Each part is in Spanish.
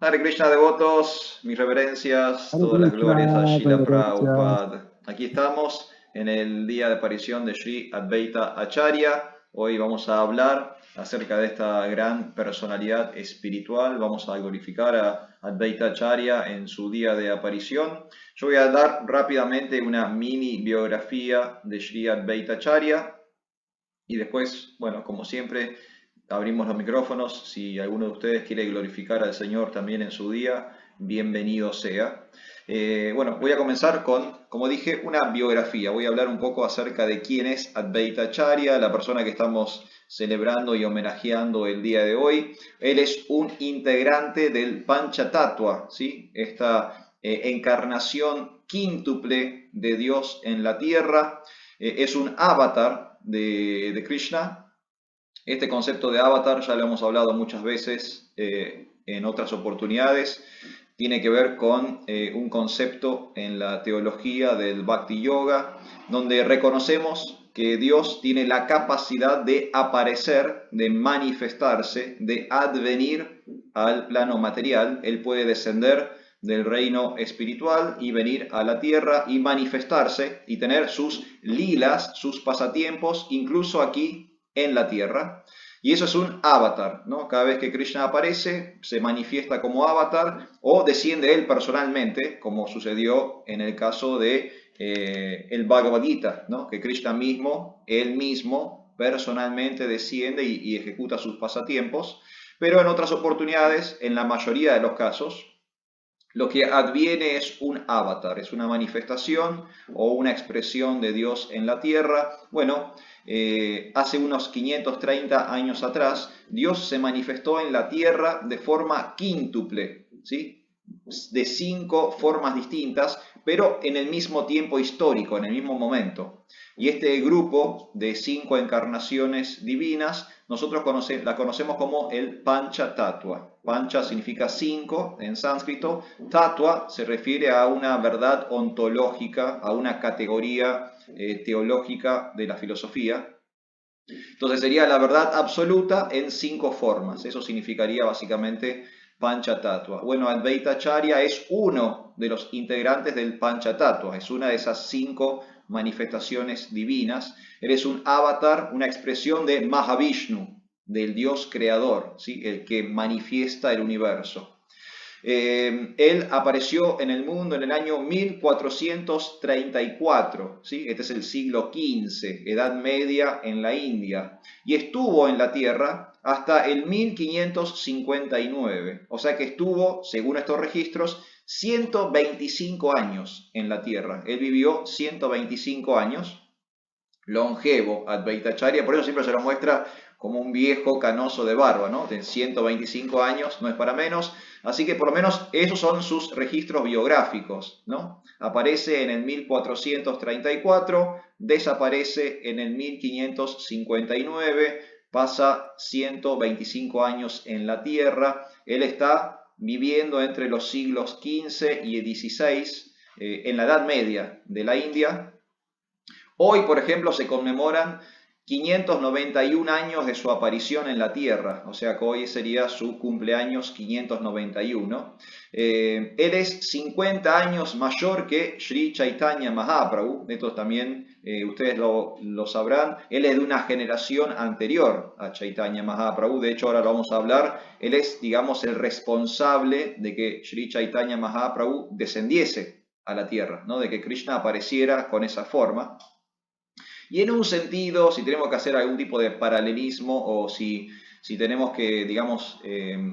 Hare Krishna, devotos, mis reverencias, Hare todas las Krishna, glorias a Srila reverencias. Prabhupada. Aquí estamos en el día de aparición de Sri Advaita Acharya. Hoy vamos a hablar acerca de esta gran personalidad espiritual. Vamos a glorificar a Advaita Acharya en su día de aparición. Yo voy a dar rápidamente una mini biografía de Sri Advaita Acharya y después, bueno, como siempre, abrimos los micrófonos. Si alguno de ustedes quiere glorificar al Señor también en su día, bienvenido sea. Bueno, voy a comenzar con, como dije, una biografía. Voy a hablar un poco acerca de quién es Advaita Acharya, la persona que estamos celebrando y homenajeando el día de hoy. Él es un integrante del Panchatattva, ¿sí? Esta encarnación quíntuple de Dios en la tierra. Es un avatar de Krishna. Este concepto de avatar ya lo hemos hablado muchas veces en otras oportunidades. Tiene que ver con un concepto en la teología del Bhakti Yoga, donde reconocemos que Dios tiene la capacidad de aparecer, de manifestarse, de advenir al plano material. Él puede descender del reino espiritual y venir a la tierra y manifestarse y tener sus lilas, sus pasatiempos, incluso aquí en la tierra. Y eso es un avatar, ¿no? Cada vez que Krishna aparece, se manifiesta como avatar o desciende él personalmente, como sucedió en el caso de el Bhagavad Gita, ¿no? Que Krishna mismo, él mismo, personalmente desciende y ejecuta sus pasatiempos. Pero en otras oportunidades, en la mayoría de los casos, lo que adviene es un avatar, es una manifestación o una expresión de Dios en la tierra. Bueno, hace unos 530 años atrás, Dios se manifestó en la tierra de forma quíntuple, ¿sí? De 5 formas distintas, pero en el mismo tiempo histórico, en el mismo momento. Y este grupo de 5 encarnaciones divinas, nosotros la conocemos como el Pancha Tattva. Pancha significa 5 en sánscrito. Tattva se refiere a una verdad ontológica, a una categoría teológica de la filosofía. Entonces sería la verdad absoluta en 5 formas. Eso significaría básicamente Panchatattva. Bueno, Advaita Acharya es uno de los integrantes del Panchatattva, es una de esas 5 manifestaciones divinas. Él es un avatar, una expresión de Mahavishnu, del Dios creador, ¿sí? El que manifiesta el universo. Él apareció en el mundo en el año 1434, ¿sí? Este es el siglo XV, Edad Media en la India, y estuvo en la Tierra hasta el 1559, o sea que estuvo, según estos registros, 125 años en la Tierra. Él vivió 125 años, longevo Advaita Acharya, por eso siempre se lo muestra como un viejo canoso de barba, ¿no? De 125 años, no es para menos. Así que por lo menos esos son sus registros biográficos, ¿no? Aparece en el 1434, desaparece en el 1559, pasa 125 años en la Tierra. Él está viviendo entre los siglos XV y XVI, en la Edad Media de la India. Hoy, por ejemplo, se conmemoran 591 años de su aparición en la Tierra, o sea que hoy sería su cumpleaños 591. Él es 50 años mayor que Sri Chaitanya Mahaprabhu, esto también ustedes lo sabrán. Él es de una generación anterior a Chaitanya Mahaprabhu, de hecho ahora lo vamos a hablar. Él es, digamos, el responsable de que Sri Chaitanya Mahaprabhu descendiese a la Tierra, ¿no? De que Krishna apareciera con esa forma. Y en un sentido, si tenemos que hacer algún tipo de paralelismo o si tenemos que, digamos,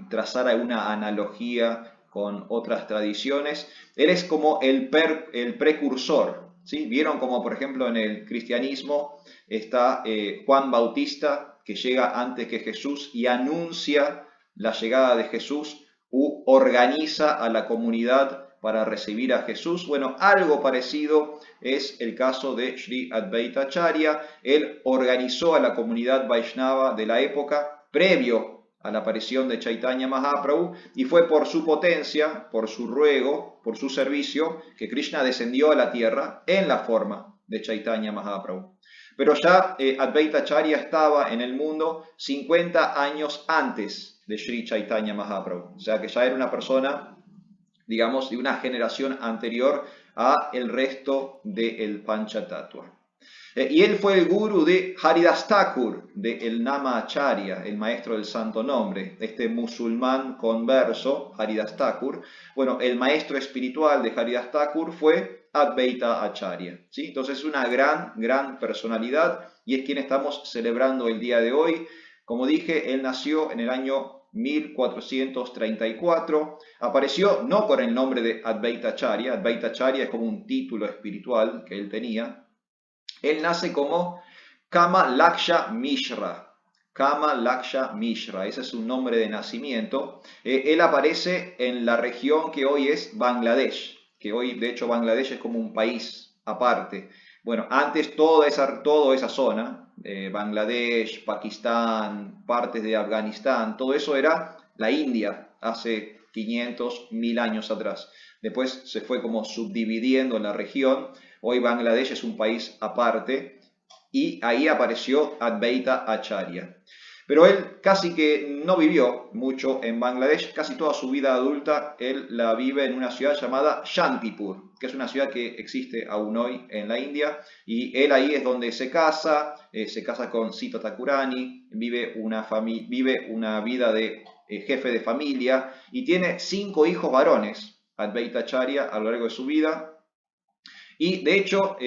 trazar alguna analogía con otras tradiciones, él es como el precursor, ¿sí? Vieron como, por ejemplo, en el cristianismo está Juan Bautista, que llega antes que Jesús y anuncia la llegada de Jesús, u organiza a la comunidad para recibir a Jesús. Bueno, algo parecido es el caso de Sri Advaita Acharya. Él organizó a la comunidad Vaishnava de la época previo a la aparición de Chaitanya Mahaprabhu, y fue por su potencia, por su ruego, por su servicio, que Krishna descendió a la tierra en la forma de Chaitanya Mahaprabhu. Pero ya Advaita Acharya estaba en el mundo 50 años antes de Sri Chaitanya Mahaprabhu. O sea que ya era una persona, digamos, de una generación anterior a el resto del Panchatattva. Y él fue el guru de Haridas Thakur, de el Nama Acharya, el maestro del santo nombre, este musulmán converso, Haridas Thakur. Bueno, el maestro espiritual de Haridas Thakur fue Advaita Acharya, ¿sí? Entonces es una gran personalidad y es quien estamos celebrando el día de hoy. Como dije, él nació en el año 1434, apareció no con el nombre de Advaita Acharya. Advaita Acharya es como un título espiritual que él tenía. Él nace como Kama Laksha Mishra. Kama Laksha Mishra, ese es su nombre de nacimiento. Él aparece en la región que hoy es Bangladesh, que hoy de hecho Bangladesh es como un país aparte. Bueno, antes toda esa zona, Bangladesh, Pakistán, partes de Afganistán, todo eso era la India hace 500, 1000 años atrás. Después se fue como subdividiendo la región. Hoy Bangladesh es un país aparte y ahí apareció Advaita Acharya. Pero él casi que no vivió mucho en Bangladesh, casi toda su vida adulta él la vive en una ciudad llamada Shantipur, que es una ciudad que existe aún hoy en la India, y él ahí es donde se casa con Sita Thakurani, vive una vida de jefe de familia y tiene 5 hijos varones, Advaita Acharya, a lo largo de su vida. Y de hecho,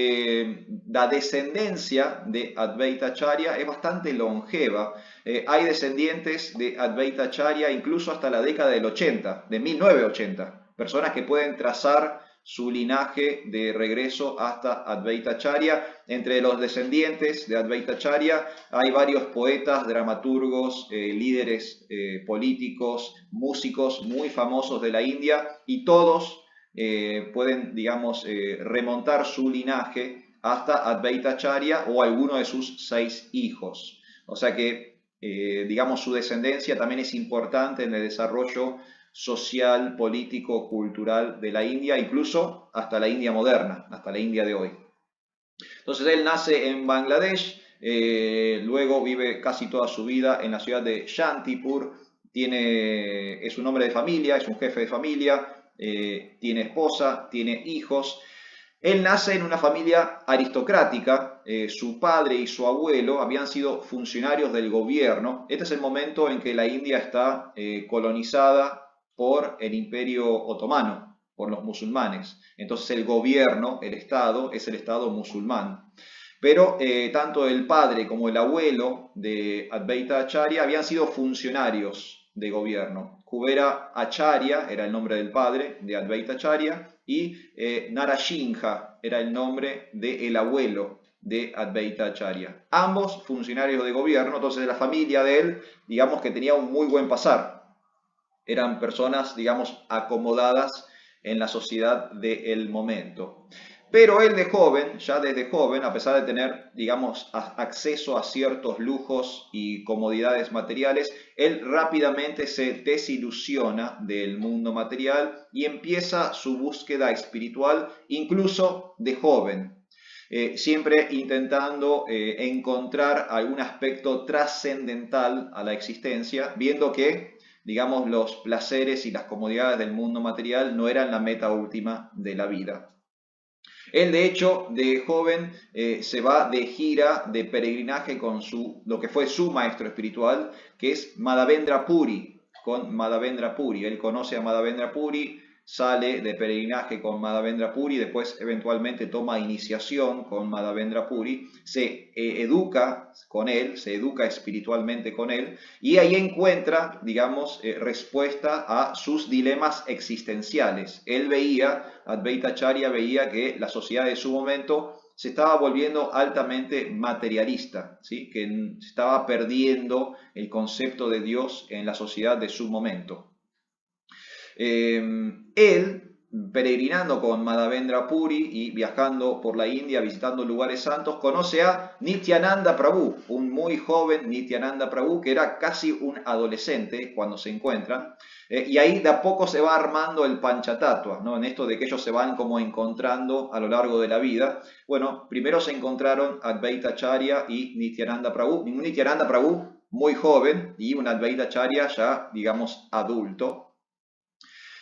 la descendencia de Advaita Acharya es bastante longeva. Hay descendientes de Advaita Acharya incluso hasta la década del 80, de 1980. Personas que pueden trazar su linaje de regreso hasta Advaita Acharya. Entre los descendientes de Advaita Acharya hay varios poetas, dramaturgos, líderes políticos, músicos muy famosos de la India y todos pueden, digamos, remontar su linaje hasta Advaita Acharya o alguno de sus 6 hijos. O sea que, digamos, su descendencia también es importante en el desarrollo social, político, cultural de la India, incluso hasta la India moderna, hasta la India de hoy. Entonces él nace en Bangladesh, luego vive casi toda su vida en la ciudad de Shantipur, es un hombre de familia, es un jefe de familia, tiene esposa, tiene hijos. Él nace en una familia aristocrática, su padre y su abuelo habían sido funcionarios del gobierno. Este es el momento en que la India está colonizada por el Imperio Otomano, por los musulmanes. Entonces el gobierno, el Estado, es el Estado musulmán. Pero tanto el padre como el abuelo de Advaita Acharya habían sido funcionarios de gobierno. Kubera Acharya era el nombre del padre de Advaita Acharya y Narasingha era el nombre del abuelo de Advaita Acharya. Ambos funcionarios de gobierno, entonces la familia de él, digamos que tenía un muy buen pasar. Eran personas, digamos, acomodadas en la sociedad del momento. Pero él de joven, ya desde joven, a pesar de tener, digamos, acceso a ciertos lujos y comodidades materiales, él rápidamente se desilusiona del mundo material y empieza su búsqueda espiritual incluso de joven. Siempre intentando encontrar algún aspecto trascendental a la existencia, viendo que, digamos, los placeres y las comodidades del mundo material no eran la meta última de la vida. Él, de hecho, de joven se va de gira, de peregrinaje con lo que fue su maestro espiritual, que es Madhavendra Puri, con Madhavendra Puri. Él conoce a Madhavendra Puri, sale de peregrinaje con Madhavendra Puri, después eventualmente toma iniciación con Madhavendra Puri, se educa con él, se educa espiritualmente con él, y ahí encuentra, digamos, respuesta a sus dilemas existenciales. Él veía, Advaita Acharya veía que la sociedad de su momento se estaba volviendo altamente materialista, ¿sí? Que se estaba perdiendo el concepto de Dios en la sociedad de su momento. Él, peregrinando con Madhavendra Puri y viajando por la India, visitando lugares santos, conoce a Nityananda Prabhu, un muy joven Nityananda Prabhu que era casi un adolescente cuando se encuentran, y ahí de a poco se va armando el Panchatattva, ¿no? En esto de que ellos se van como encontrando a lo largo de la vida. Bueno, primero se encontraron Advaita Acharya y Nityananda Prabhu. Ningún Nityananda Prabhu muy joven y un Advaita Acharya ya, digamos, adulto.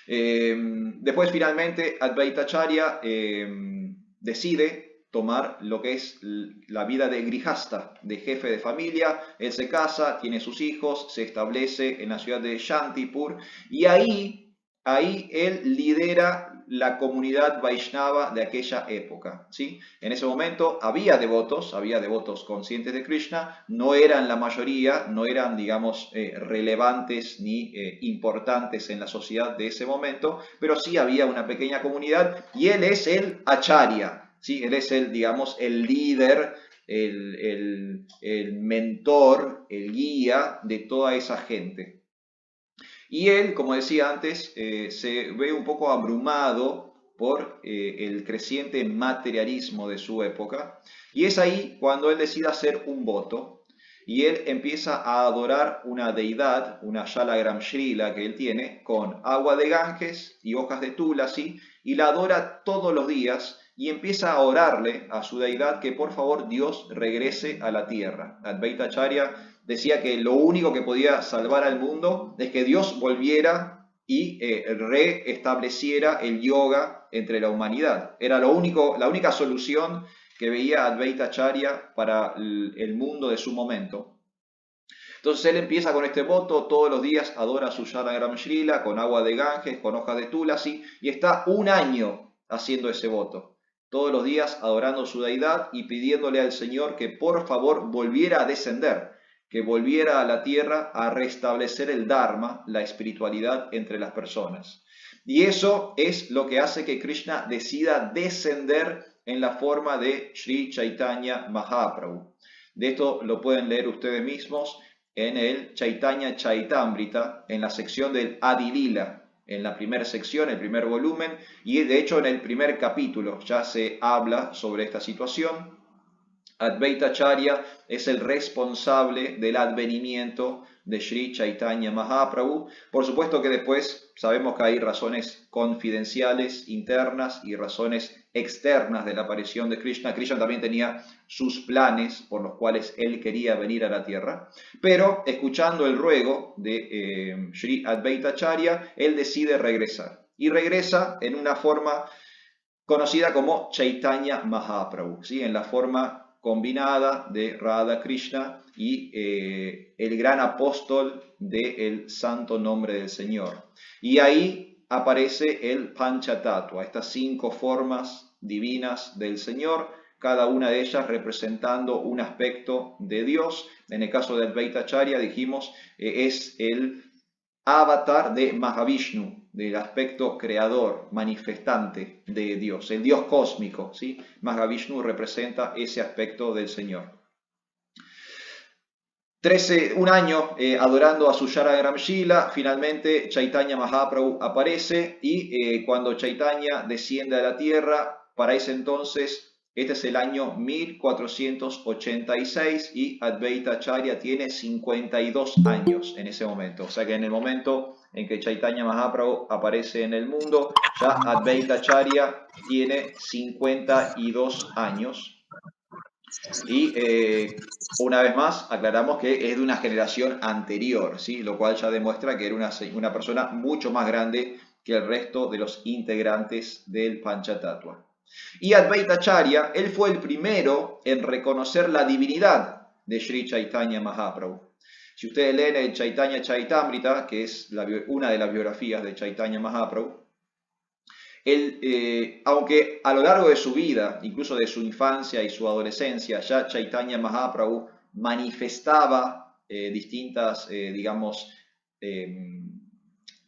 Después finalmente Advaita Acharya decide tomar lo que es la vida de grihasta, de jefe de familia. Él se casa, tiene sus hijos, se establece en la ciudad de Shantipur y ahí él lidera la comunidad Vaishnava de aquella época, ¿sí? En ese momento había devotos conscientes de Krishna, no eran la mayoría, no eran, digamos, relevantes ni importantes en la sociedad de ese momento, pero sí había una pequeña comunidad y él es el Acharya, ¿sí? Él es el, digamos, el líder, el mentor, el guía de toda esa gente. Y él, como decía antes, se ve un poco abrumado por el creciente materialismo de su época. Y es ahí cuando él decide hacer un voto. Y él empieza a adorar una deidad, una Shalagram Shrila que él tiene, con agua de Ganges y hojas de tulasi, y la adora todos los días y empieza a orarle a su deidad que por favor Dios regrese a la tierra. Advaita Acharya decía que lo único que podía salvar al mundo es que Dios volviera y reestableciera el yoga entre la humanidad. Era la única solución que veía Advaita Acharya para el mundo de su momento. Entonces él empieza con este voto, todos los días adora a su Shalagram Shrila con agua de Ganges, con hojas de tulasi, y está un año haciendo ese voto. Todos los días adorando su deidad y pidiéndole al Señor que por favor volviera a descender, que volviera a la tierra a restablecer el Dharma, la espiritualidad entre las personas. Y eso es lo que hace que Krishna decida descender en la forma de Sri Chaitanya Mahaprabhu. De esto lo pueden leer ustedes mismos en el Chaitanya Chaitamrita, en la sección del Adi Lila, en la primera sección, el primer volumen, y de hecho en el primer capítulo ya se habla sobre esta situación. Advaita Acharya es el responsable del advenimiento de Sri Chaitanya Mahaprabhu. Por supuesto que después sabemos que hay razones confidenciales internas y razones externas de la aparición de Krishna. Krishna también tenía sus planes por los cuales él quería venir a la tierra. Pero escuchando el ruego de Sri Advaita Acharya, él decide regresar. Y regresa en una forma conocida como Chaitanya Mahaprabhu, ¿sí? En la forma combinada de Radha Krishna y el gran apóstol del santo nombre del Señor. Y ahí aparece el Panchatattva, estas 5 formas divinas del Señor, cada una de ellas representando un aspecto de Dios. En el caso de Advaita Acharya dijimos es el avatar de Mahavishnu, del aspecto creador, manifestante de Dios, el Dios cósmico, ¿sí? Mahavishnu representa ese aspecto del Señor. Un año adorando a su Shalagram Shrila, finalmente Chaitanya Mahaprabhu aparece y cuando Chaitanya desciende a la tierra, para ese entonces, este es el año 1486 y Advaita Acharya tiene 52 años en ese momento. O sea que en el momento en que Chaitanya Mahaprabhu aparece en el mundo, ya Advaita Acharya tiene 52 años. Y una vez más aclaramos que es de una generación anterior, ¿sí? Lo cual ya demuestra que era una persona mucho más grande que el resto de los integrantes del Panchatattva. Y Advaita Acharya, él fue el primero en reconocer la divinidad de Sri Chaitanya Mahaprabhu. Si ustedes leen el Chaitanya Chaitamrita, que es una de las biografías de Chaitanya Mahaprabhu, él, aunque a lo largo de su vida, incluso de su infancia y su adolescencia, ya Chaitanya Mahaprabhu manifestaba distintas, digamos,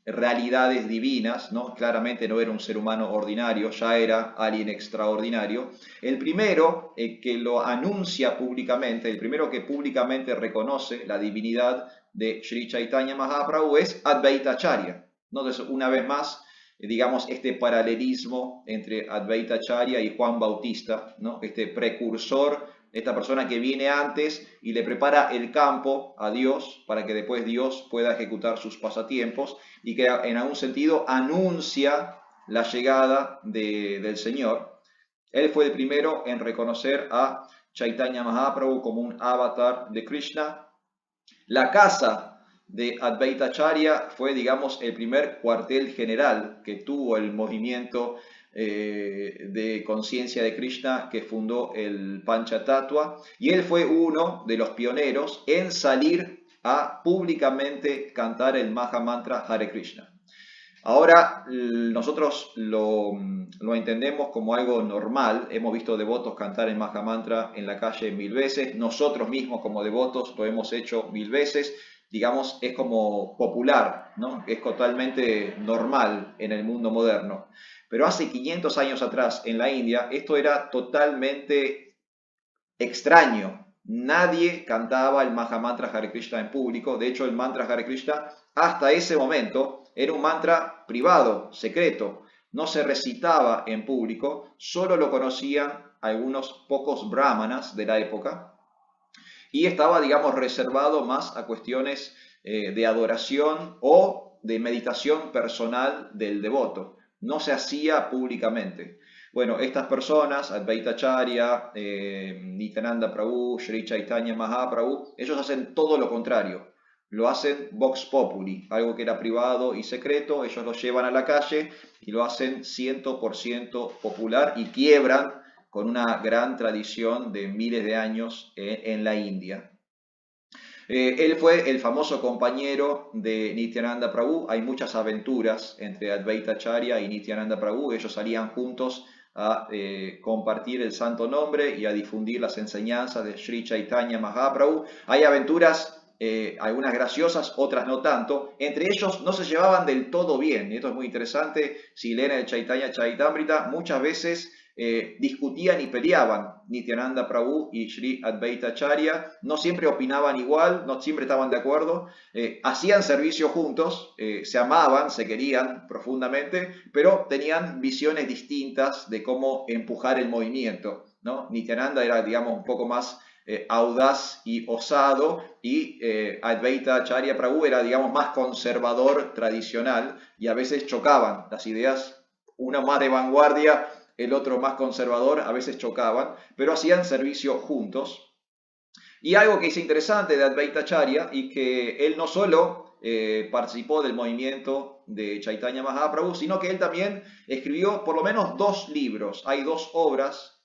realidades divinas, ¿no? Claramente no era un ser humano ordinario, ya era alguien extraordinario. El primero que lo anuncia públicamente, el primero que públicamente reconoce la divinidad de Sri Chaitanya Mahaprabhu es Advaita Acharya. Entonces, una vez más, digamos, este paralelismo entre Advaita Acharya y Juan Bautista, ¿no? Este precursor, esta persona que viene antes y le prepara el campo a Dios para que después Dios pueda ejecutar sus pasatiempos y que en algún sentido anuncia la llegada del Señor. Él fue el primero en reconocer a Chaitanya Mahaprabhu como un avatar de Krishna. La casa de Advaita Acharya fue, digamos, el primer cuartel general que tuvo el movimiento de conciencia de Krishna que fundó el Panchatattva, y él fue uno de los pioneros en salir a públicamente cantar el Maha Mantra Hare Krishna. Ahora nosotros lo entendemos como algo normal. Hemos visto devotos cantar el Maha Mantra en la calle 1000 veces. Nosotros mismos como devotos lo hemos hecho 1000 veces. Digamos, es como popular, ¿no? Es totalmente normal en el mundo moderno. Pero hace 500 años atrás en la India esto era totalmente extraño. Nadie cantaba el Maha Mantra Hare Krishna en público. De hecho, el mantra Hare Krishna hasta ese momento era un mantra privado, secreto. No se recitaba en público, solo lo conocían algunos pocos brahmanas de la época y estaba, digamos, reservado más a cuestiones de adoración o de meditación personal del devoto. No se hacía públicamente. Bueno, estas personas, Advaita Acharya, Nityananda Prabhu, Sri Chaitanya Mahaprabhu, ellos hacen todo lo contrario. Lo hacen vox populi, algo que era privado y secreto, ellos lo llevan a la calle y lo hacen 100% popular y quiebran con una gran tradición de miles de años en la India. Él fue el famoso compañero de Nityananda Prabhu. Hay muchas aventuras entre Advaita Acharya y Nityananda Prabhu. Ellos salían juntos a compartir el santo nombre y a difundir las enseñanzas de Sri Chaitanya Mahaprabhu. Hay aventuras, algunas graciosas, otras no tanto. Entre ellos no se llevaban del todo bien. Y esto es muy interesante. Si leen el Chaitanya Charitamrita, muchas veces discutían y peleaban Nityananda Prabhu y Sri Advaita Acharya. No siempre opinaban igual, no siempre estaban de acuerdo. Hacían servicio juntos, se amaban, se querían profundamente, pero tenían visiones distintas de cómo empujar el movimiento, ¿no? Nityananda era, digamos, un poco más audaz y osado, y Advaita Acharya Prabhu era, digamos, más conservador, tradicional, y a veces chocaban las ideas, una más de vanguardia, el otro más conservador, a veces chocaban, pero hacían servicio juntos. Y algo que es interesante de Advaita Acharya, y que él no solo participó del movimiento de Chaitanya Mahaprabhu, sino que él también escribió por lo menos 2 libros. Hay 2 obras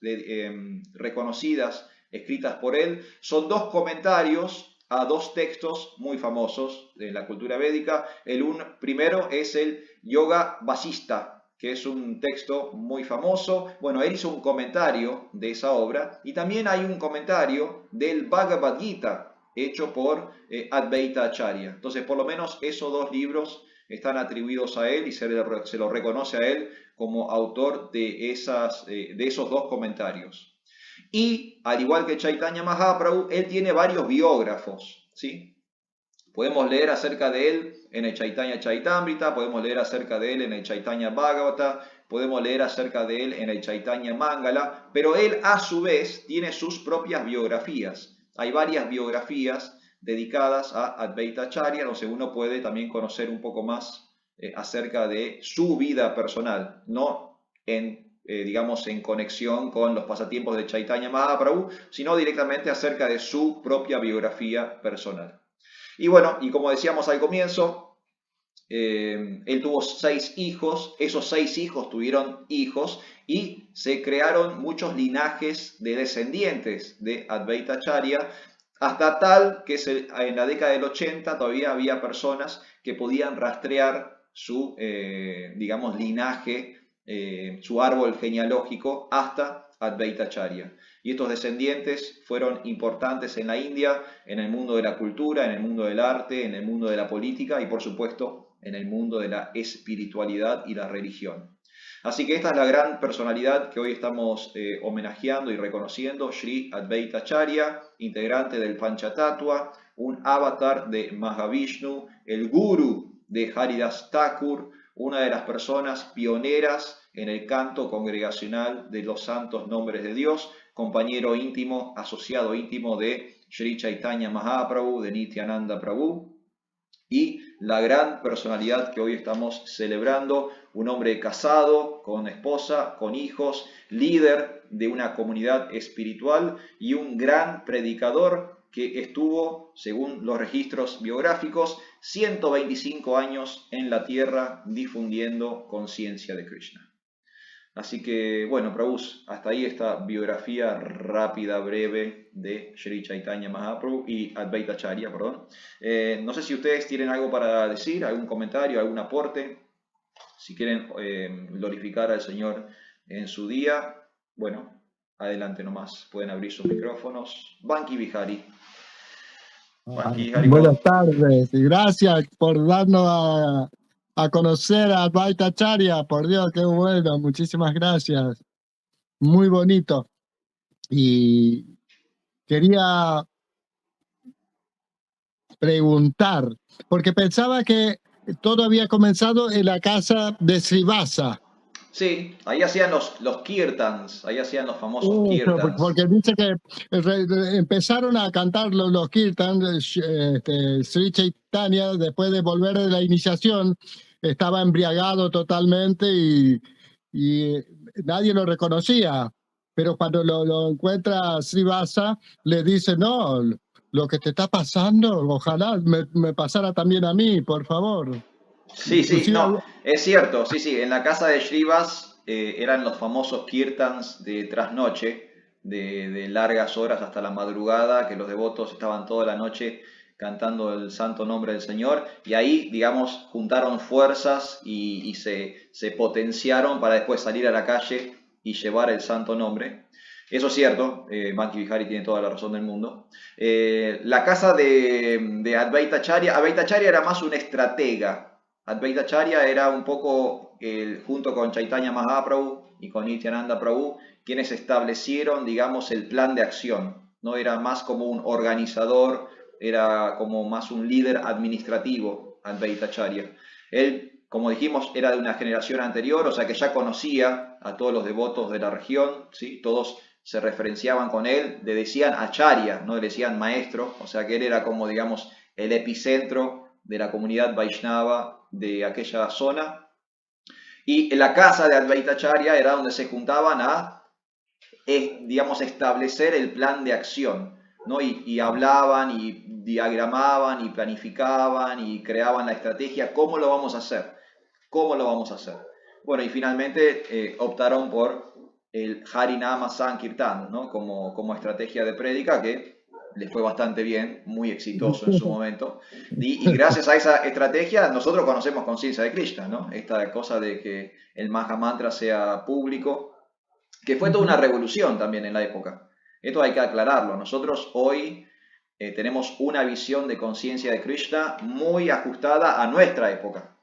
reconocidas, escritas por él. Son 2 comentarios a 2 textos muy famosos de la cultura védica. El primero es el Yoga Vasista, que es un texto muy famoso. Bueno, él hizo un comentario de esa obra, y también hay un comentario del Bhagavad Gita hecho por Advaita Acharya. Entonces, por lo menos esos 2 libros están atribuidos a él y se lo reconoce a él como autor de esos 2 comentarios. Y, al igual que Chaitanya Mahaprabhu, él tiene varios biógrafos, ¿sí? Podemos leer acerca de él en el Chaitanya Charitamrita, podemos leer acerca de él en el Chaitanya Bhagavata, podemos leer acerca de él en el Chaitanya Mangala, pero él a su vez tiene sus propias biografías. Hay varias biografías dedicadas a Advaita Acharya, donde uno puede también conocer un poco más acerca de su vida personal, no digamos, en conexión con los pasatiempos de Chaitanya Mahaprabhu, sino directamente acerca de su propia biografía personal. Y bueno, y como decíamos al comienzo, él tuvo 6 hijos, esos 6 hijos tuvieron hijos y se crearon muchos linajes de descendientes de Advaita Acharya, hasta tal que en la década del 80 todavía había personas que podían rastrear su, digamos, linaje, su árbol genealógico hasta Advaita Acharya. Y estos descendientes fueron importantes en la India, en el mundo de la cultura, en el mundo del arte, en el mundo de la política y, por supuesto, en el mundo de la espiritualidad y la religión. Así que esta es la gran personalidad que hoy estamos homenajeando y reconociendo, Sri Advaita Acharya, integrante del Panchatattva, un avatar de Mahavishnu, el guru de Haridas Thakur, una de las personas pioneras en el canto congregacional de los santos nombres de Dios, compañero íntimo, asociado íntimo de Sri Chaitanya Mahaprabhu, de Nityananda Prabhu, y la gran personalidad que hoy estamos celebrando, un hombre casado, con esposa, con hijos, líder de una comunidad espiritual y un gran predicador que estuvo, según los registros biográficos, 125 años en la tierra difundiendo conciencia de Krishna. Así que, bueno, Prabhus, hasta ahí esta biografía rápida, breve de Sri Chaitanya Mahaprabhu y Advaita Acharya, perdón. No sé si ustedes tienen algo para decir, algún comentario, algún aporte. Si quieren glorificar al Señor en su día, bueno, adelante nomás, pueden abrir sus micrófonos. Banki Vihari. Banki Vihari. Buenas tardes y gracias por darnos a conocer a Advaita Acharya. Por Dios, qué bueno, muchísimas gracias. Muy bonito. Y quería preguntar, porque pensaba que todo había comenzado en la casa de Srivasa. Sí, ahí hacían los kirtans, ahí hacían los famosos kirtans. Porque dice que empezaron a cantar los kirtans, Sri Chaitanya, después de volver de la iniciación, estaba embriagado totalmente y nadie lo reconocía. Pero cuando lo encuentra Srivasa, le dice, no, lo que te está pasando, ojalá me pasara también a mí, por favor. Sí, no, es cierto, sí, en la casa de Srivas eran los famosos kirtans de trasnoche, de largas horas hasta la madrugada, que los devotos estaban toda la noche cantando el santo nombre del Señor, y ahí, digamos, juntaron fuerzas y se potenciaron para después salir a la calle y llevar el santo nombre. Eso es cierto, Banki Vihari tiene toda la razón del mundo. La casa de Advaita Acharya era más un estratega. Advaita Acharya era un poco, junto con Chaitanya Mahaprabhu y con Nityananda Prabhu, quienes establecieron, digamos, el plan de acción. No era más como un organizador, era como más un líder administrativo, Advaita Acharya. Él, como dijimos, era de una generación anterior, o sea que ya conocía a todos los devotos de la región, ¿sí? Todos se referenciaban con él, le decían Acharya, no le decían maestro, o sea que él era como, digamos, el epicentro de la comunidad Vaishnava de aquella zona, y en la casa de Advaita Acharya era donde se juntaban a, digamos, establecer el plan de acción, ¿no? Y hablaban y diagramaban y planificaban y creaban la estrategia, ¿cómo lo vamos a hacer? ¿Cómo lo vamos a hacer? Bueno, y finalmente optaron por el Harinama Sankirtan, ¿no? Como estrategia de prédica que le fue bastante bien, muy exitoso en su momento. Y gracias a esa estrategia nosotros conocemos conciencia de Krishna, ¿no? Esta cosa de que el Mahamantra sea público, que fue toda una revolución también en la época. Esto hay que aclararlo. Nosotros hoy tenemos una visión de conciencia de Krishna muy ajustada a nuestra época.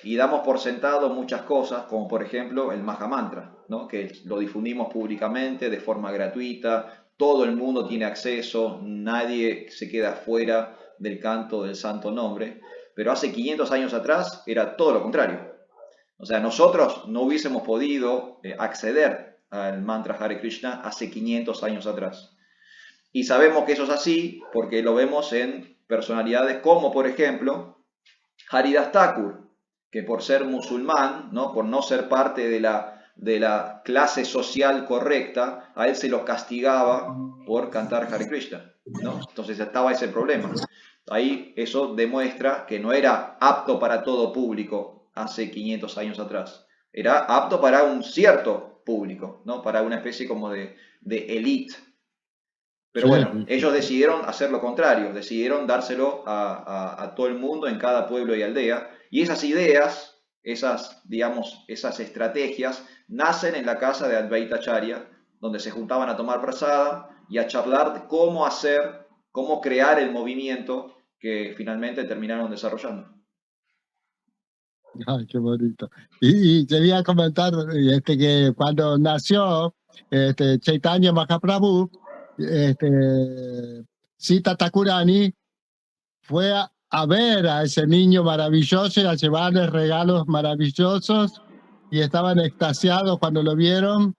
Y damos por sentado muchas cosas, como por ejemplo el Mahamantra, ¿no? Que lo difundimos públicamente de forma gratuita. Todo el mundo tiene acceso, nadie se queda fuera del canto del santo nombre, pero hace 500 años atrás era todo lo contrario. O sea, nosotros no hubiésemos podido acceder al mantra Hare Krishna hace 500 años atrás. Y sabemos que eso es así porque lo vemos en personalidades como, por ejemplo, Haridas Thakur, que por ser musulmán, ¿no? Por no ser parte de la clase social correcta, a él se lo castigaba por cantar Hare Krishna, ¿no? Entonces estaba ese problema. Ahí eso demuestra que no era apto para todo público hace 500 años atrás. Era apto para un cierto público, ¿no? Para una especie como de elite. Pero bueno, ellos decidieron hacer lo contrario, decidieron dárselo a todo el mundo en cada pueblo y aldea. Y esas ideas, digamos, esas estrategias, nacen en la casa de Advaita Acharya, donde se juntaban a tomar prasada y a charlar de cómo hacer, cómo crear el movimiento que finalmente terminaron desarrollando. Ay, qué bonito. Y quería comentar que cuando nació Chaitanya Mahaprabhu, Sita Thakurani fue a ver a ese niño maravilloso y a llevarle regalos maravillosos y estaban extasiados cuando lo vieron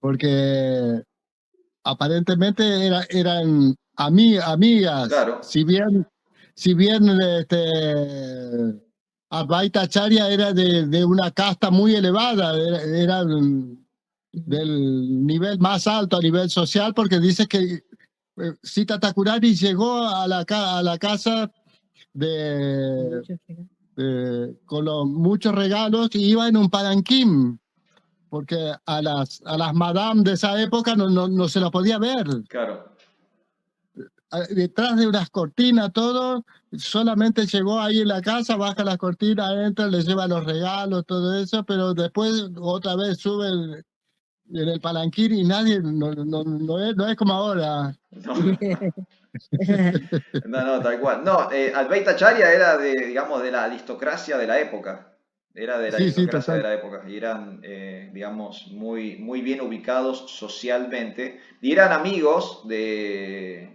porque aparentemente eran amigas. Claro. Si bien Advaita Acharya era de una casta muy elevada, era del nivel más alto a nivel social, porque dice que Sita Thakurani llegó a la casa de, con muchos regalos y iba en un palanquín, porque a las madame de esa época no se las podía ver. Claro. Detrás de unas cortinas, todo, solamente llegó ahí en la casa, baja las cortinas, entra, le lleva los regalos, todo eso, pero después otra vez sube en el palanquín y nadie, no es como ahora. No, tal cual. No, Advaita Acharya era digamos, de la aristocracia de la época. Era de la aristocracia de la época. Y eran, digamos, muy bien ubicados socialmente. Y eran amigos de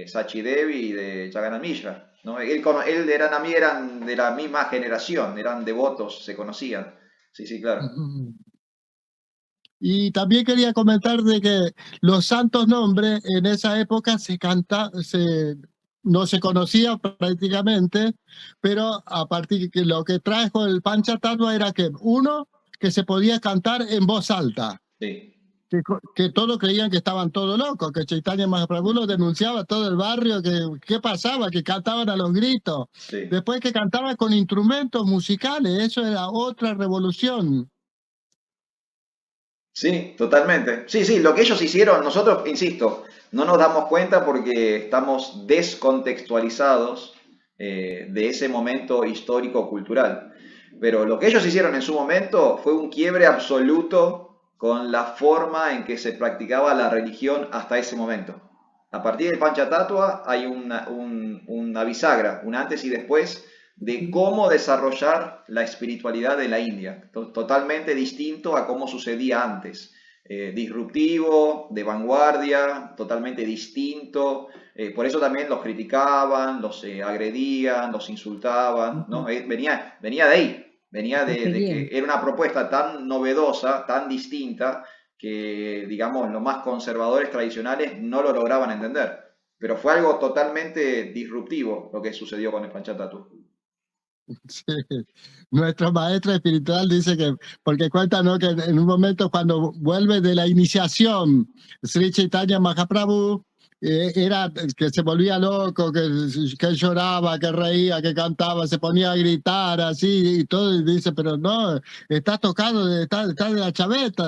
Sachi Devi y de Jagannath Mishra, ¿no? Él eran de la misma generación, eran devotos, se conocían. Sí, claro. Y también quería comentar de que los santos nombres en esa época no se conocía prácticamente, pero a partir de lo que trajo el Panchatattva era que que se podía cantar en voz alta. Sí. Que todos creían que estaban todos locos, que Chaitanya Mahaprabhu lo denunciaba a todo el barrio, qué pasaba, que cantaban a los gritos. Sí. Después que cantaban con instrumentos musicales, eso era otra revolución. Sí, totalmente. Sí, lo que ellos hicieron, nosotros, insisto, no nos damos cuenta porque estamos descontextualizados de ese momento histórico-cultural. Pero lo que ellos hicieron en su momento fue un quiebre absoluto con la forma en que se practicaba la religión hasta ese momento. A partir del Panchatattva hay una bisagra, un antes y después de cómo desarrollar la espiritualidad de la India, totalmente distinto a cómo sucedía antes. Disruptivo, de vanguardia, totalmente distinto. Por eso también los criticaban, los agredían, los insultaban, ¿no? Venía de ahí, venía de que era una propuesta tan novedosa, tan distinta, que, digamos, los más conservadores tradicionales no lo lograban entender. Pero fue algo totalmente disruptivo lo que sucedió con el Panchatattva. Sí. Nuestro maestro espiritual dice que, porque cuenta, ¿no?, que en un momento cuando vuelve de la iniciación, Sri Chaitanya Mahaprabhu era que se volvía loco, que lloraba, que reía, que cantaba, se ponía a gritar así y todo, y dice, pero no, está tocado, está de la chaveta.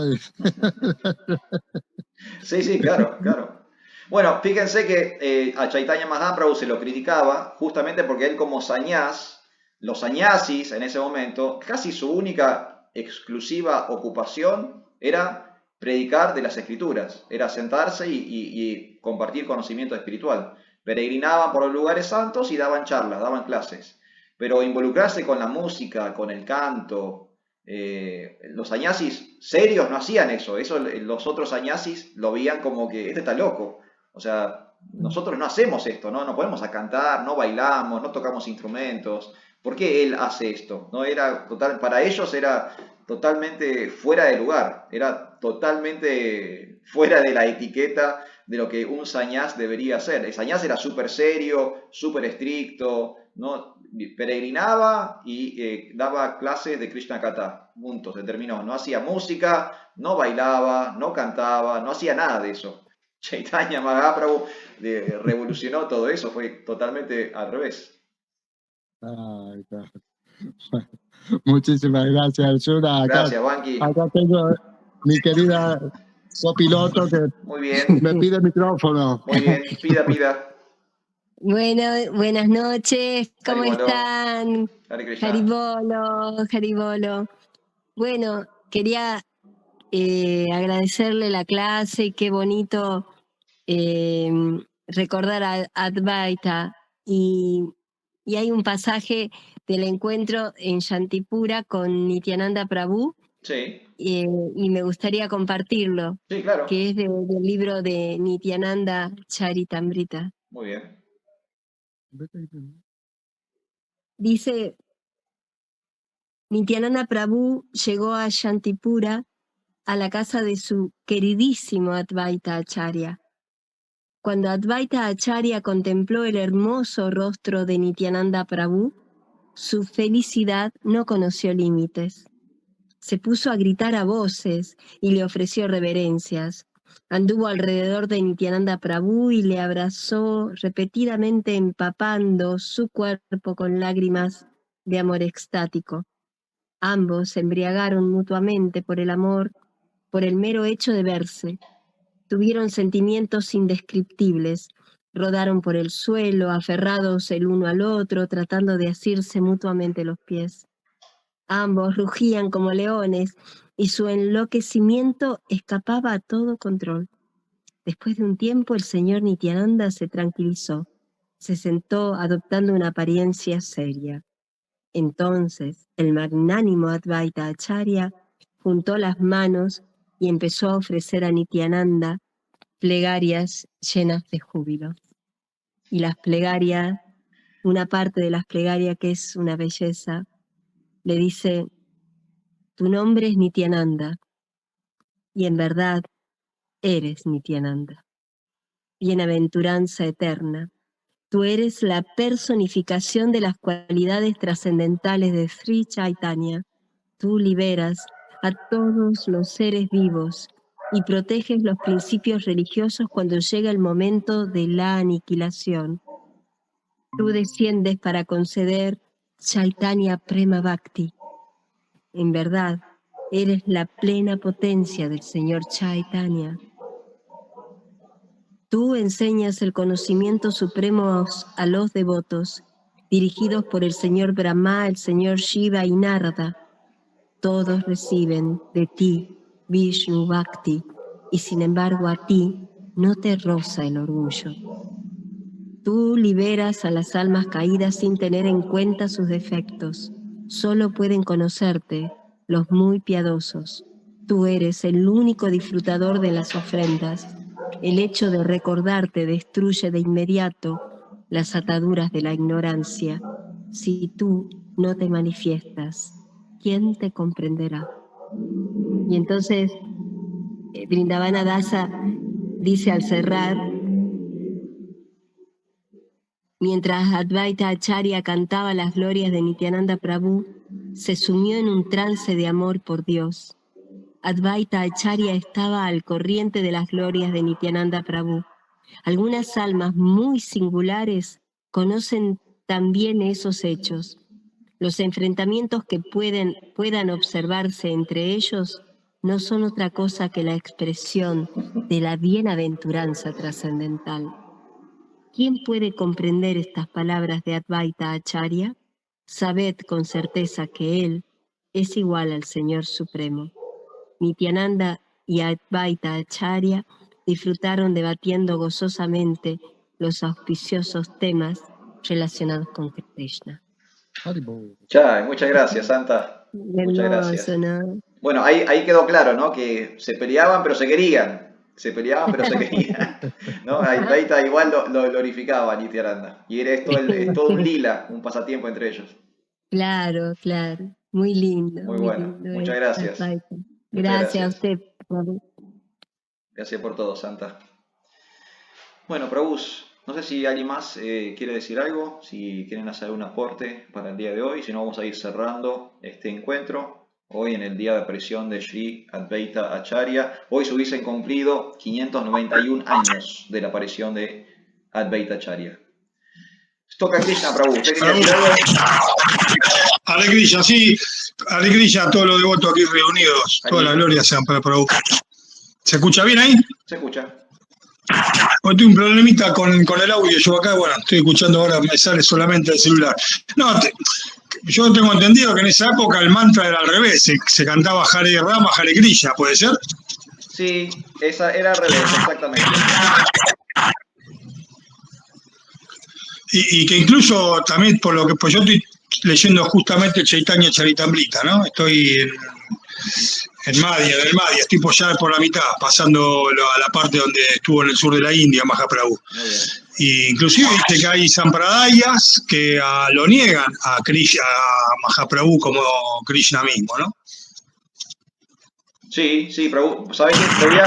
Sí, claro. Bueno, fíjense que a Chaitanya Mahaprabhu se lo criticaba justamente porque él como sañás, los sañasis en ese momento, casi su única exclusiva ocupación era predicar de las escrituras, era sentarse y compartir conocimiento espiritual. Peregrinaban por los lugares santos y daban charlas, daban clases. Pero involucrarse con la música, con el canto, los sañasis serios no hacían eso. Los otros sañasis lo veían como que este está loco. O sea, nosotros no hacemos esto, ¿no? No podemos cantar, no bailamos, no tocamos instrumentos. ¿Por qué él hace esto? ¿No? Para ellos era totalmente fuera de lugar, era totalmente fuera de la etiqueta de lo que un sañás debería hacer. El sañás era súper serio, súper estricto, ¿no? Peregrinaba y daba clases de Krishna Katha, punto, se terminó. No hacía música, no bailaba, no cantaba, no hacía nada de eso. Chaitanya Mahaprabhu revolucionó todo eso, fue totalmente al revés. Ay, muchísimas gracias, Arjuna. Gracias, Banqui. Acá tengo mi querida copiloto que muy bien. me pide el micrófono. Muy bien, pida. Bueno, buenas noches, ¿cómo están? Haribolo. Bueno, quería agradecerle la clase, qué bonito recordar a Advaita. Y hay un pasaje del encuentro en Shantipura con Nityananda Prabhu. Sí. Y me gustaría compartirlo. Sí, claro. Que es del libro de Nityananda Charitamrita. Muy bien. Dice, Nityananda Prabhu llegó a Shantipura, a la casa de su queridísimo Advaita Acharya. Cuando Advaita Acharya contempló el hermoso rostro de Nityananda Prabhu, su felicidad no conoció límites. Se puso a gritar a voces y le ofreció reverencias. Anduvo alrededor de Nityananda Prabhu y le abrazó repetidamente, empapando su cuerpo con lágrimas de amor extático. Ambos se embriagaron mutuamente por el amor, por el mero hecho de verse. Tuvieron sentimientos indescriptibles. Rodaron por el suelo, aferrados el uno al otro, tratando de asirse mutuamente los pies. Ambos rugían como leones y su enloquecimiento escapaba a todo control. Después de un tiempo, el señor Nityananda se tranquilizó. Se sentó adoptando una apariencia seria. Entonces, el magnánimo Advaita Acharya juntó las manos y empezó a ofrecer a Nityananda plegarias llenas de júbilo. Y las plegarias, una parte de las plegarias que es una belleza, le dice: tu nombre es Nityananda, y en verdad eres Nityananda. Bienaventuranza eterna, tú eres la personificación de las cualidades trascendentales de Sri Chaitanya. Tú liberas a todos los seres vivos y proteges los principios religiosos cuando llega el momento de la aniquilación. Tú desciendes para conceder Chaitanya Prema Bhakti. En verdad, eres la plena potencia del Señor Chaitanya. Tú enseñas el conocimiento supremo a los devotos, dirigidos por el Señor Brahma, el Señor Shiva y Narada. Todos reciben de ti Vishnu Bhakti, y sin embargo a ti no te roza el orgullo. Tú liberas a las almas caídas sin tener en cuenta sus defectos. Solo pueden conocerte los muy piadosos. Tú eres el único disfrutador de las ofrendas. El hecho de recordarte destruye de inmediato las ataduras de la ignorancia. Si tú no te manifiestas, ¿quién te comprenderá? Y entonces Vrindavana Dasa dice al cerrar: mientras Advaita Acharya cantaba las glorias de Nityananda Prabhu, se sumió en un trance de amor por Dios. Advaita Acharya estaba al corriente de las glorias de Nityananda Prabhu. Algunas almas muy singulares conocen también esos hechos. Los enfrentamientos que puedan observarse entre ellos no son otra cosa que la expresión de la bienaventuranza trascendental. ¿Quién puede comprender estas palabras de Advaita Acharya? Sabed con certeza que él es igual al Señor Supremo. Nityananda y Advaita Acharya disfrutaron debatiendo gozosamente los auspiciosos temas relacionados con Krishna. Chai, muchas gracias, Santa. Muchas gracias. Hermoso, ¿no? Bueno, ahí quedó claro, ¿no? Que se peleaban, pero se querían. Se peleaban, pero se querían. ¿No? Advaita igual lo glorificaba a Nityananda. Y era todo un lila, un pasatiempo entre ellos. Claro, claro. Muy lindo. Muy bueno. Lindo, Muchas gracias. Gracias a usted. Gracias por todo, Santa. Bueno, Prabhus, no sé si alguien más quiere decir algo, si quieren hacer algún aporte para el día de hoy, si no vamos a ir cerrando este encuentro. Hoy en el día de aparición de Sri Advaita Acharya, hoy se hubiesen cumplido 591 años de la aparición de Advaita Acharya. Toca Krishna, Prabhu. ¿Usted quería decir algo? Hare Krishna, sí. Hare Krishna a todos los devotos aquí reunidos. Todas las glorias sean para Prabhu. ¿Se escucha bien ahí? Se escucha. Hoy tengo un problemita con el audio. Yo acá, bueno, estoy escuchando ahora, me sale solamente el celular. No, yo tengo entendido que en esa época el mantra era al revés. Se cantaba Hare Rama, Hare Krishna, ¿puede ser? Sí, esa era al revés, exactamente. Y que incluso también, por lo que pues yo estoy leyendo justamente Chaitanya Charitamrita, ¿no? Estoy en Madhya, estoy ya por la mitad, pasando a la parte donde estuvo en el sur de la India, Mahaprabhu. Y inclusive dice que hay sampradayas que lo niegan a Mahaprabhu como Krishna mismo, ¿no? Sí, Prabhu. ¿Sabes qué?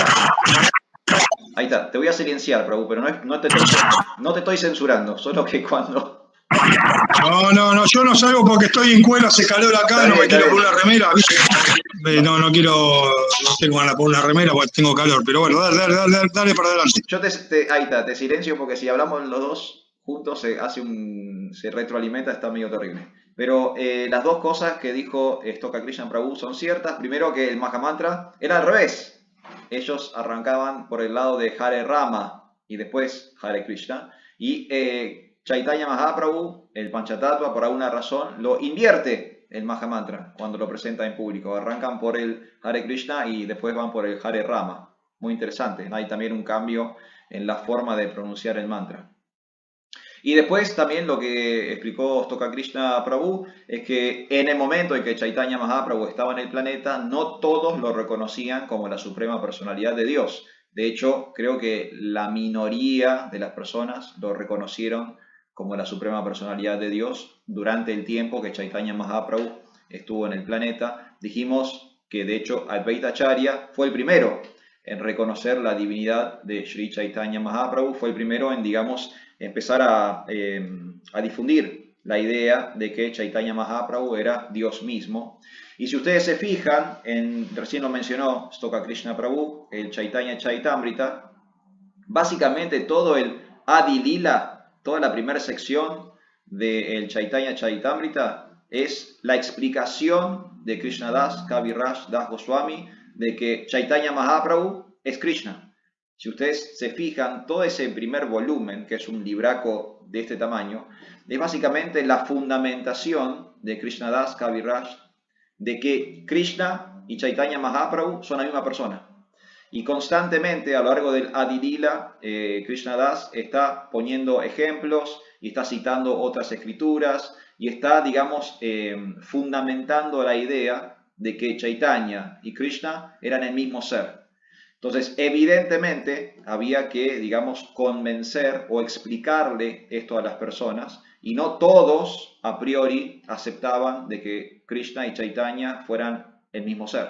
Ahí está, te voy a silenciar, Prabhu, pero no te estoy censurando, solo que cuando No, yo no salgo porque estoy en cuero, hace calor acá, no me quiero poner una remera, ¿viste? No tengo ganas de poner una remera porque tengo calor, pero bueno, dale para adelante. Yo ahí está, te silencio porque si hablamos los dos juntos se retroalimenta, está medio terrible. Pero las dos cosas que dijo Stoka Krishna Prabhu son ciertas. Primero, que el Mahamantra era al revés. Ellos arrancaban por el lado de Hare Rama y después Hare Krishna. Y Chaitanya Mahaprabhu, el Panchatattva, por alguna razón, lo invierte el Mahamantra cuando lo presenta en público. Arrancan por el Hare Krishna y después van por el Hare Rama. Muy interesante. Hay también un cambio en la forma de pronunciar el mantra. Y después también lo que explicó Stoka Krishna Prabhu es que en el momento en que Chaitanya Mahaprabhu estaba en el planeta, no todos lo reconocían como la suprema personalidad de Dios. De hecho, creo que la minoría de las personas lo reconocieron como la suprema personalidad de Dios durante el tiempo que Chaitanya Mahaprabhu estuvo en el planeta. Dijimos que de hecho Advaita Acharya fue el primero en reconocer la divinidad de Sri Chaitanya Mahaprabhu, fue el primero en, digamos, empezar a difundir la idea de que Chaitanya Mahaprabhu era Dios mismo. Y si ustedes se fijan, recién lo mencionó Stoka Krishna Prabhu, el Chaitanya Charitamrita, básicamente todo el Adi Lila, toda la primera sección del Chaitanya Charitamrita es la explicación de Krishnadas Kaviraj Das Goswami de que Chaitanya Mahaprabhu es Krishna. Si ustedes se fijan, todo ese primer volumen, que es un libraco de este tamaño, es básicamente la fundamentación de Krishnadas Kaviraj de que Krishna y Chaitanya Mahaprabhu son la misma persona. Y constantemente a lo largo del Adi Lila, Krishnadas está poniendo ejemplos y está citando otras escrituras y está, digamos, fundamentando la idea de que Chaitanya y Krishna eran el mismo ser. Entonces, evidentemente, había que, digamos, convencer o explicarle esto a las personas, y no todos a priori aceptaban de que Krishna y Chaitanya fueran el mismo ser.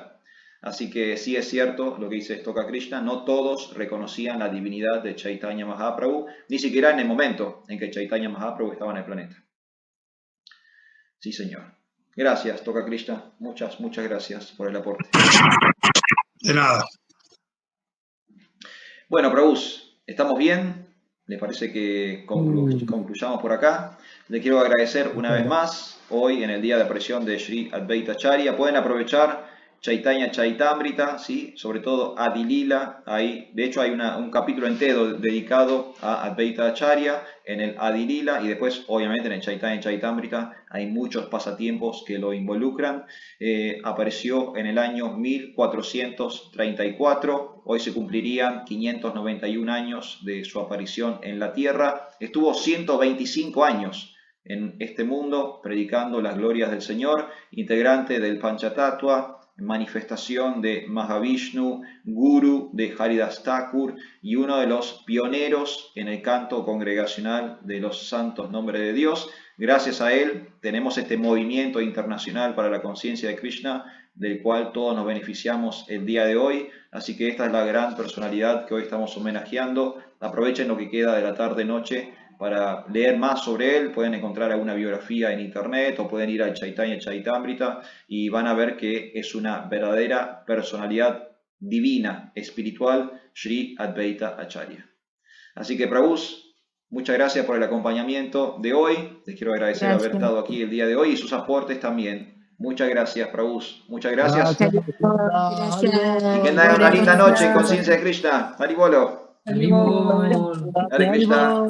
Así que sí es cierto lo que dice Stoka Krishna, no todos reconocían la divinidad de Chaitanya Mahaprabhu, ni siquiera en el momento en que Chaitanya Mahaprabhu estaba en el planeta. Sí, señor. Gracias, Stoka Krishna. Muchas gracias por el aporte. De nada. Bueno, Prabhus, ¿estamos bien? ¿Les parece que concluyamos por acá? Les quiero agradecer una vez más, hoy en el día de aparición de Sri Advaita Acharya. Pueden aprovechar Chaitanya Charitamrita, ¿sí? Sobre todo Adi Lila. De hecho, hay un capítulo entero dedicado a Advaita Acharya en el Adi Lila, y después, obviamente, en el Chaitanya Charitamrita hay muchos pasatiempos que lo involucran. Apareció en el año 1434, hoy se cumplirían 591 años de su aparición en la Tierra. Estuvo 125 años en este mundo predicando las glorias del Señor, integrante del Panchatattva, manifestación de Mahavishnu, guru de Haridas Thakur y uno de los pioneros en el canto congregacional de los santos nombres de Dios. Gracias a él tenemos este movimiento internacional para la conciencia de Krishna, del cual todos nos beneficiamos el día de hoy. Así que esta es la gran personalidad que hoy estamos homenajeando. Aprovechen lo que queda de la tarde-noche para leer más sobre él. Pueden encontrar alguna biografía en internet o pueden ir al Chaitanya Charitamrita y van a ver que es una verdadera personalidad divina, espiritual, Sri Advaita Acharya. Así que, Prabhus, muchas gracias por el acompañamiento de hoy. Les quiero agradecer haber estado aquí el día de hoy y sus aportes también. Muchas gracias, Prabhus. Muchas gracias. Gracias. Y que tengan una linda noche en conciencia de Krishna. Haribolo. Haribol. Hare Krishna.